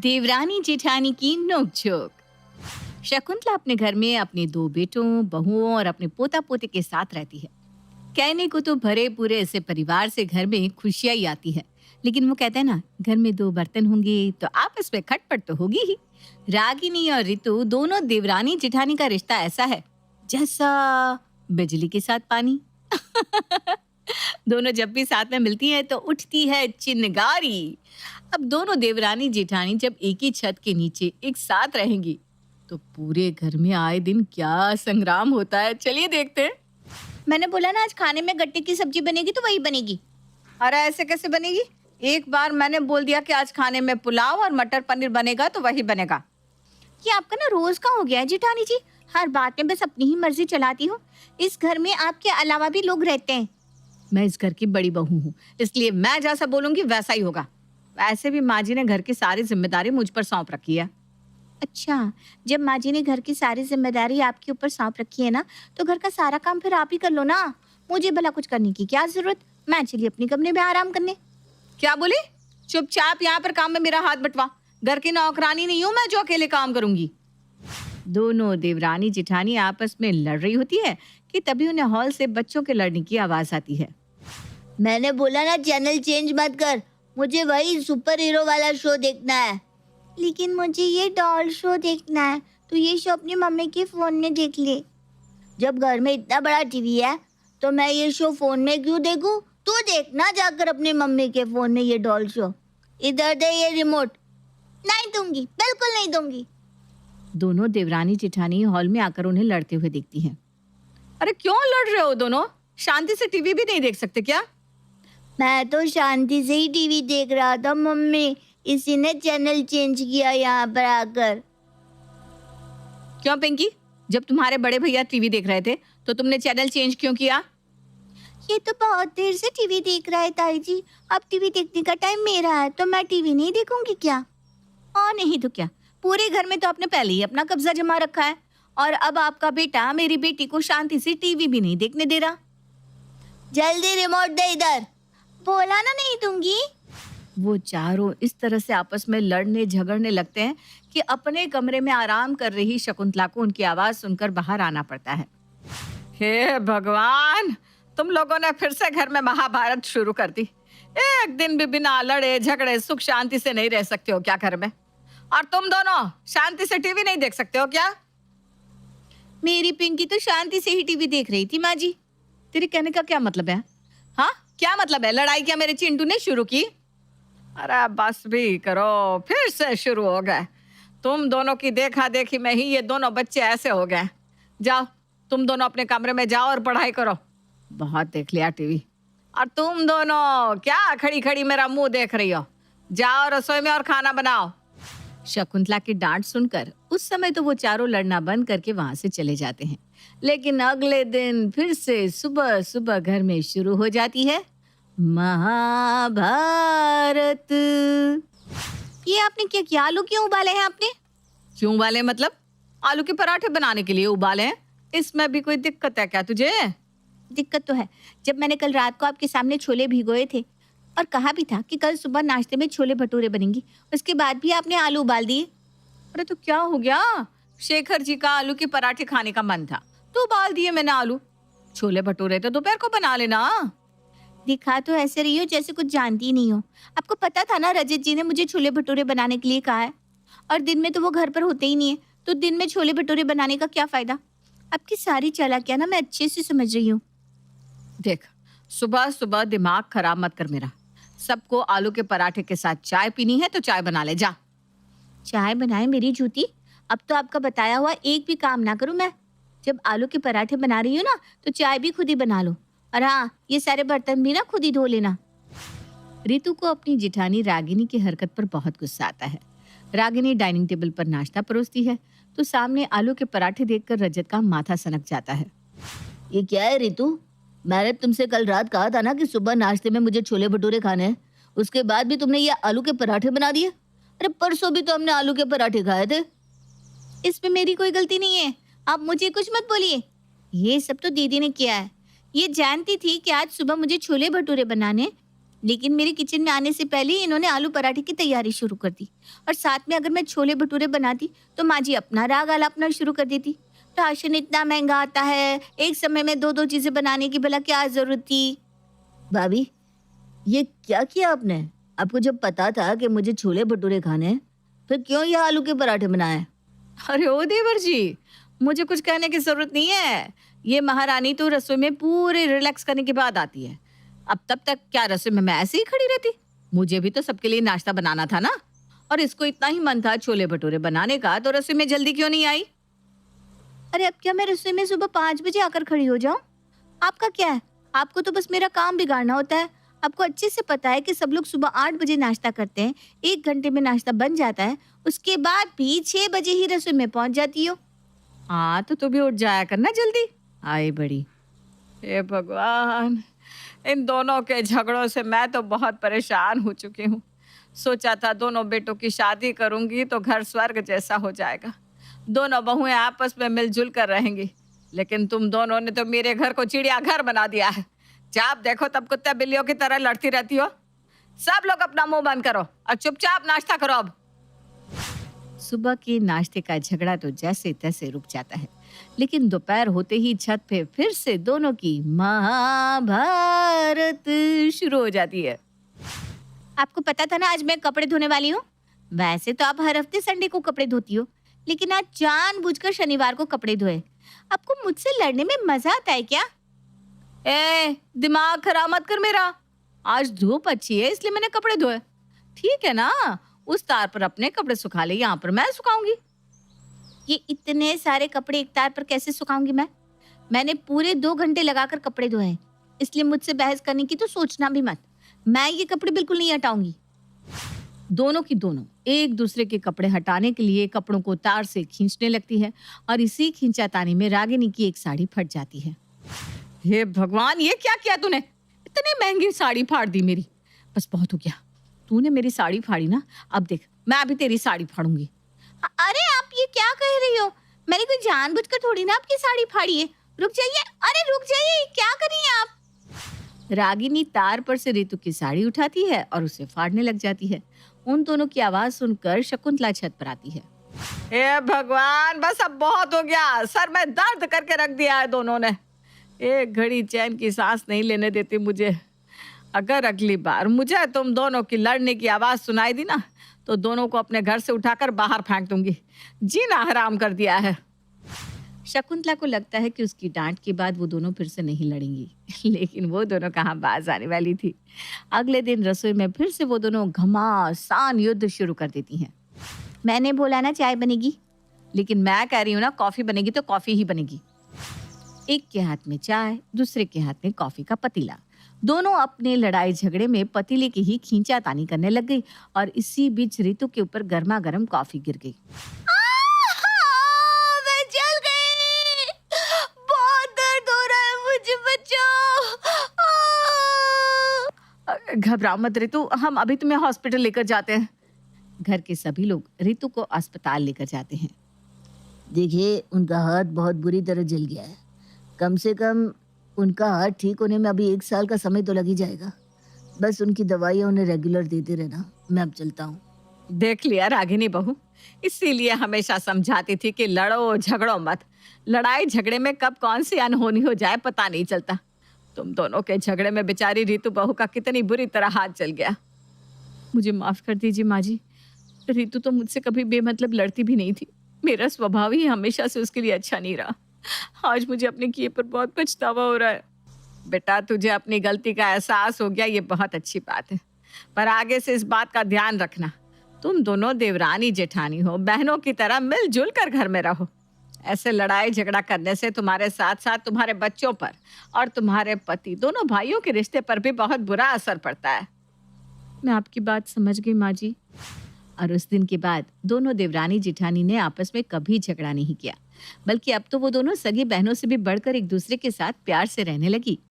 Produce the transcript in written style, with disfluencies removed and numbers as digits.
देवरानी जेठानी की नोकझोंक। शकुंतला अपने घर में अपने दो बेटों, बहुओं और अपने पोता पोते के साथ रहती है। कहने को तो भरे पूरे ऐसे परिवार से घर में खुशियां ही आती है, लेकिन वो कहते हैं ना, घर में दो बर्तन होंगे तो आपस में खटपट तो होगी ही। रागिनी और ऋतु दोनों देवरानी जेठानी का रिश्ता ऐसा है जैसा बिजली के साथ पानी। दोनों जब भी साथ में मिलती हैं तो उठती है चिनगारी। अब दोनों देवरानी जेठानी जब एक ही छत के नीचे एक साथ रहेंगी तो पूरे घर में आए दिन क्या संग्राम होता है, चलिए देखते हैं। मैंने बोला ना आज खाने में गट्टे की सब्जी बनेगी तो वही बनेगी। अरे ऐसे कैसे बनेगी? एक बार मैंने बोल दिया कि आज खाने में पुलाव और मटर पनीर बनेगा तो वही बनेगा। ये आपका ना रोज का हो गया है जेठानी जी, हर बात में बस अपनी ही मर्जी चलाती हो। इस घर में आपके अलावा भी लोग रहते हैं। मैं इस घर की बड़ी बहू हूँ, इसलिए मैं जैसा बोलूंगी वैसा ही होगा। वैसे भी माँ जी ने घर की सारी जिम्मेदारी मुझ पर सौंप रखी है। अच्छा, जब माँ जी ने घर की सारी जिम्मेदारी आपके ऊपर सौंप रखी है ना, तो घर का सारा काम फिर आप ही कर लो ना। मुझे भला कुछ करने की क्या जरूरत? मैं चली अपने कमरे में आराम करने। क्या बोली? चुपचाप यहाँ पर काम में मेरा हाथ बटवा। घर की नौकरानी नहीं हूँ मैं जो अकेले काम करूंगी। दोनों देवरानी जेठानी आपस में लड़ रही होती है कि तभी उन्हें हॉल से बच्चों के लड़ने की आवाज आती है। मैंने बोला ना चैनल चेंज मत कर, मुझे वही सुपर हीरो वाला शो देखना है। लेकिन मुझे ये डॉल शो देखना है, तो ये शो अपनी मम्मी के फोन में देख ले। जब घर में इतना बड़ा टीवी है तो मैं ये शो फोन में क्यों देखूं? तू देखना जाकर अपनी मम्मी के फोन में ये डॉल शो। इधर दे ये रिमोट। नहीं दूंगी, बिल्कुल नहीं दूंगी। दोनों देवरानी जेठानी हॉल में आकर उन्हें लड़ते हुए देखती हैं। अरे क्यों लड़ रहे हो दोनों? शांति से टीवी भी नहीं देख सकते क्या? मैं तो शांति से ही टीवी देख रहा था मम्मी, इसी ने चैनल चेंज किया यहाँ पर आकर। क्यों पिंकी, जब तुम्हारे बड़े भैया टीवी देख रहे थे तो तुमने चैनल चेंज क्यों किया? ये तो बहुत देर से टीवी देख रहा है ताई जी, अब टीवी देखने का टाइम मेरा है तो मैं टीवी नहीं देखूंगी क्या? और नहीं तो क्या, पूरे घर में तो आपने पहले ही अपना कब्जा जमा रखा है और अब आपका बेटा मेरी बेटी को शांति से टीवी भी नहीं देखने दे रहा। जल्दी रिमोट दे इधर। बोला ना नहीं दूंगी। वो चारों इस तरह से आपस में लड़ने झगड़ने लगते हैं कि अपने कमरे में आराम कर रही शकुंतला को उनकी आवाज सुनकर बाहर आना पड़ता है। हे भगवान, तुम लोगों ने फिर से घर में महाभारत शुरू कर दी। एक दिन भी बिना लड़े झगड़े सुख शांति से नहीं रह सकते हो क्या घर में? और तुम दोनों शांति से टीवी नहीं देख सकते हो क्या? मेरी पिंकी तो शांति से ही टीवी देख रही थी माँ जी। तेरे कहने का क्या मतलब है? हाँ, क्या मतलब है? लड़ाई क्या मेरे चिंटू ने शुरू की? अरे बस भी करो, फिर से शुरू हो गए। तुम दोनों की देखा देखी में ही ये दोनों बच्चे ऐसे हो गए। जाओ, तुम दोनों अपने कमरे में जाओ और पढ़ाई करो। बहुत देख लिया टीवी। और तुम दोनों क्या खड़ी खड़ी मेरा मुंह देख रही हो? जाओ रसोई में और खाना बनाओ। शकुंतला की डांट सुनकर उस समय तो वो चारों लड़ना बंद करके वहां से चले जाते हैं, लेकिन अगले दिन फिर से सुबह सुबह घर में शुरू हो जाती है महाभारत। ये आपने क्या किया? आलू क्यों उबाले हैं आपने? क्यों उबाले मतलब? आलू के पराठे बनाने के लिए उबाले हैं। इसमें भी कोई दिक्कत है क्या तुझे? दिक्कत तो है। जब मैंने कल रात को आपके सामने छोले भिगोए थे और कहा भी था कि कल सुबह नाश्ते में छोले भटूरे बनेंगी, उसके बाद भी आपने आलू उबाल दिए। अरे तो क्या हो गया? शेखर जी का आलू के पराठे खाने का मन था तो उबाल दिए मैंने आलू। छोले भटूरे तो दोपहर को बना लेना। दिखा तो ऐसे रही हो जैसे कुछ जानती ही नहीं हो। आपको पता था ना रजत जी ने मुझे छोले भटूरे बनाने के लिए कहा है, और दिन में तो वो घर पर होते ही नहीं है, तो दिन में छोले भटूरे बनाने का क्या फायदा? आपकी सारी चालाकियां ना मैं अच्छे से समझ रही हूँ। देख, सुबह सुबह दिमाग खराब मत कर मेरा। सबको आलू के पराठे के साथ चाय पीनी है तो चाय बना ले जा। चाय बनाए मेरी जूती, अब तो आपका बताया हुआ एक भी काम ना करूं मैं। जब आलू के पराठे बना रही हूँ ना तो चाय भी खुद ही बना लो, और हाँ, ये सारे बर्तन भी ना खुद ही धो लेना। ऋतु को अपनी जेठानी रागिनी की हरकत पर बहुत गुस्सा आता है। रागिनी डाइनिंग टेबल पर नाश्ता परोसती है तो सामने आलू के पराठे देखकर रजत का माथा सनक जाता है। ये क्या है ऋतु? मैंने तुमसे कल रात कहा था ना कि सुबह नाश्ते में मुझे छोले भटूरे खाने हैं, उसके बाद भी तुमने ये आलू के पराठे बना दिए। अरे परसों भी तो हमने आलू के पराठे खाए थे। इसमें मेरी कोई गलती नहीं है, आप मुझे कुछ मत बोलिए। ये सब तो दीदी ने किया है। ये जानती थी कि आज सुबह मुझे छोले भटूरे बनाने, लेकिन मेरे किचन में आने से पहले ही इन्होंने आलू पराठे की तैयारी शुरू कर दी। और साथ में अगर मैं छोले भटूरे बनाती तो माँ जी अपना राग आलापना शुरू कर देती। राशन इतना महंगा आता है, एक समय में दो दो चीजें बनाने की भला क्या जरूरत थी। भाभी, ये क्या किया आपने? आपको जब पता था कि मुझे छोले भटूरे खाने हैं, फिर क्यों ये आलू के पराठे बनाए? अरे ओ देवर जी, मुझे कुछ कहने की जरूरत नहीं है। ये महारानी तो रसोई में पूरे रिलैक्स करने के बाद आती है। अब तब तक क्या रसोई में मैं ऐसे ही खड़ी रहती? मुझे भी तो सबके लिए नाश्ता बनाना था ना। और इसको इतना ही मन था छोले भटूरे बनाने का, तो रसोई में जल्दी क्यों नहीं आई? अरे अब क्या मैं रसोई में सुबह 5 बजे आकर खड़ी हो जाऊं? आपका क्या है? आपको तो बस मेरा काम बिगाड़ना होता है। आपको अच्छे से पता है कि सब लोग सुबह 8 बजे नाश्ता करते हैं, 1 घंटे में नाश्ता बन जाता है, उसके बाद भी 6 बजे ही रसोई में पहुंच जाती हो। हाँ, तो तू भी उठ जाया करना जल्दी। आई बड़ी। हे भगवान, इन दोनों के झगड़ों से मैं तो बहुत परेशान हो चुकी हूँ। सोचा था दोनों बेटों की शादी करूंगी तो घर स्वर्ग जैसा हो जाएगा, दोनों बहुएं आपस में मिलजुल कर रहेंगी। लेकिन तुम दोनों ने तो मेरे घर को चिड़ियाघर बना दिया है। जब देखो तब कुत्ते बिल्लियों की तरह लड़ती रहती हो। सब लोग अपना मुंह बंद करो और चुपचाप नाश्ता करो अब। सुबह के नाश्ते का झगड़ा तो जैसे तैसे रुक जाता है, लेकिन दोपहर होते ही छत पे फिर से दोनों की महाभारत शुरू हो जाती है। आपको पता था ना आज मैं कपड़े धोने वाली हूँ? वैसे तो आप हर हफ्ते संडे को कपड़े धोती हो, लेकिन आज जानबूझकर शनिवार को कपड़े धोए। आपको मुझसे लड़ने में मजा आता है क्या? ए, दिमाग खराब मत कर मेरा। आज धूप अच्छी है इसलिए मैंने कपड़े धोए। ठीक है ना, उस तार पर अपने कपड़े सुखा ले, यहाँ पर मैं सुखाऊंगी। ये इतने सारे कपड़े एक तार पर कैसे सुखाऊंगी मैं? मैंने पूरे 2 घंटे लगाकर कपड़े धोए हैं, इसलिए मुझसे बहस करने की तो सोचना भी मत। मैं ये कपड़े बिल्कुल नहीं हटाऊंगी। दोनों की दोनों एक दूसरे के कपड़े हटाने के लिए कपड़ों को तार से खींचने लगती है और इसी खींचातानी में रागिनी की एक साड़ी फट जाती है। हे भगवान, ये क्या किया तूने? इतनी महंगी साड़ी फाड़ दी मेरी। बस बहुत हो गया, तूने मेरी साड़ी फाड़ी ना, अब देख मैं भी तेरी साड़ी फाड़ूंगी। अरे आप ये क्या कह रही हो? मैंने कोई जानबूझकर थोड़ी ना आपकी साड़ी फाड़ी है। रुक जाइए, अरे रुक जाइए, क्या कर रही हैं आप? रागिनी तार पर से रितु की साड़ी उठाती है और उसे फाड़ने लग जाती है। उन दोनों की आवाज सुनकर शकुंतला छत पर आती है। हे भगवान, बस अब बहुत हो गया, सर में दर्द करके रख दिया है दोनों ने। एक घड़ी चैन की सांस नहीं लेने देती मुझे। अगर अगली बार मुझे तुम दोनों की लड़ने की आवाज सुनाई दी ना, तो दोनों को अपने घर से उठाकर बाहर फेंक दूंगी। जीना हराम कर दिया है। शकुंतला को लगता है कि उसकी डांट के बाद वो दोनों फिर से नहीं लड़ेंगी, लेकिन वो दोनों कहाँ बाज आने वाली थी। अगले दिन रसोई में फिर से वो दोनों घमासान युद्ध शुरू कर देती हैं। मैंने बोला ना चाय बनेगी। लेकिन मैं कह रही हूँ ना, कॉफी बनेगी तो कॉफी ही बनेगी। एक के हाथ में चाय, दूसरे के हाथ में कॉफी का पतीला। दोनों अपने लड़ाई झगड़े में पतीले की ही खींचातानी करने लग गई और इसी बीच रितु के ऊपर गर्मा गर्म कॉफी गिर गई। मैं जल गई। बहुत दर्द हो रहा है, मुझे बचाओ। घबराओ मत रितु, हम अभी तुम्हें हॉस्पिटल लेकर जाते हैं। घर के सभी लोग रितु को अस्पताल लेकर जाते हैं। देखिए, उनका हाथ बहुत बुरी तरह जल गया है। कम से कम उनका हाथ ठीक होने में अभी 1 साल का समय तो लग ही जाएगा। बस उनकी दवाइयाँ उन्हें रेगुलर देते रहना। मैं अब चलता हूँ। देख लिया रागिनी बहू, इसीलिए हमेशा समझाती थी कि लड़ो झगड़ो मत। लड़ाई झगड़े में कब कौन सी अनहोनी हो जाए पता नहीं चलता। तुम दोनों के झगड़े में बेचारी रितु बहू का कितनी बुरी तरह हाथ जल गया। मुझे माफ कर दीजिए माँ जी। रितु तो मुझसे कभी बेमतलब लड़ती भी नहीं थी। मेरा स्वभाव ही हमेशा से उसके लिए अच्छा नहीं रहा। आज मुझे अपने किए पर बहुत पछतावा हो रहा है। बेटा, तुझे अपनी गलती का एहसास हो गया, ये बहुत अच्छी बात है। पर आगे से इस बात का ध्यान रखना, तुम दोनों देवरानी जेठानी हो, बहनों की तरह मिलजुल कर घर में रहो। ऐसे लड़ाई झगड़ा करने से तुम्हारे साथ साथ तुम्हारे बच्चों पर और तुम्हारे पति दोनों भाइयों के रिश्ते पर भी बहुत बुरा असर पड़ता है। मैं आपकी बात समझ गई माँ जी। और उस दिन के बाद दोनों देवरानी जेठानी ने आपस में कभी झगड़ा नहीं किया, बल्कि अब तो वो दोनों सगी बहनों से भी बढ़कर एक दूसरे के साथ प्यार से रहने लगी।